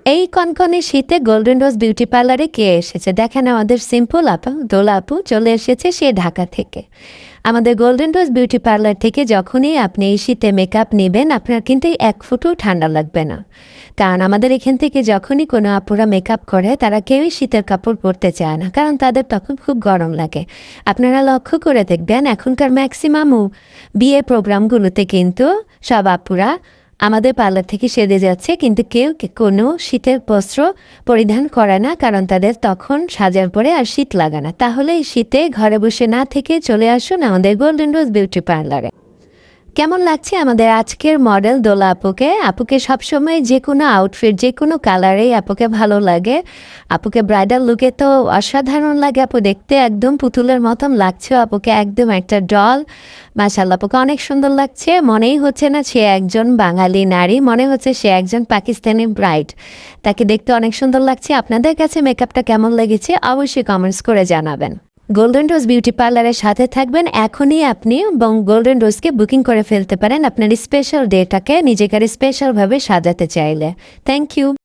এই কনকনে শীতে গোল্ডেন রোজ বিউটি পার্লারে কে এসেছে দেখেন, আমাদের সিম্পল আপু দোলা আপু চলে এসেছে সে ঢাকা থেকে। আমাদের গোল্ডেন রোজ বিউটি পার্লার থেকে যখনই আপনি এই শীতে মেকআপ নেবেন আপনার কিন্তু এক ফুটও ঠান্ডা লাগবে না, কারণ আমাদের এখান থেকে যখনই কোনো আপুরা মেকআপ করে তারা কেউই শীতের কাপড় পরতে চায় না, কারণ তাদের তখন খুব গরম লাগে। আপনারা লক্ষ্য করে দেখবেন এখনকার ম্যাক্সিমামও বিয়ে প্রোগ্রামগুলোতে কিন্তু সব আপুরা আমাদের পার্লার থেকে সেরে যাচ্ছে, কিন্তু কেউ কোনো শীতের বস্ত্র পরিধান করে না, কারণ তাদের তখন সাজার পরে আর শীত লাগে না। তাহলে এই শীতে ঘরে বসে না থেকে চলে আসুন আমাদের গোল্ডেন রোজ বিউটি পার্লারে। কেমন লাগছে আমাদের আজকের মডেল দোলা আপুকে? আপুকে সবসময় যে কোনো আউটফিট যে কোনো কালারেই আপুকে ভালো লাগে। আপুকে ব্রাইডাল লুকে তো অসাধারণ লাগে, আপু দেখতে একদম পুতুলের মতন লাগছে আপুকে, একদম একটা ডল। মাশাআল্লাহ আপুকে অনেক সুন্দর লাগছে, মনেই হচ্ছে না সে একজন বাঙালি নারী, মনে হচ্ছে সে একজন পাকিস্তানি ব্রাইড। তাকে দেখতে অনেক সুন্দর লাগছে। আপনাদের কাছে মেকআপটা কেমন লেগেছে অবশ্যই কমেন্টস করে জানাবেন। গোল্ডেন রোজ বিউটি পার্লারের সাথে থাকবেন, এখনই আপনি গোল্ডেন রোজকে বুকিং করে ফেলতে পারেন আপনার স্পেশাল ডেটাকে নিজেকে স্পেশালভাবে সাজাতে চাইলে। Thank you.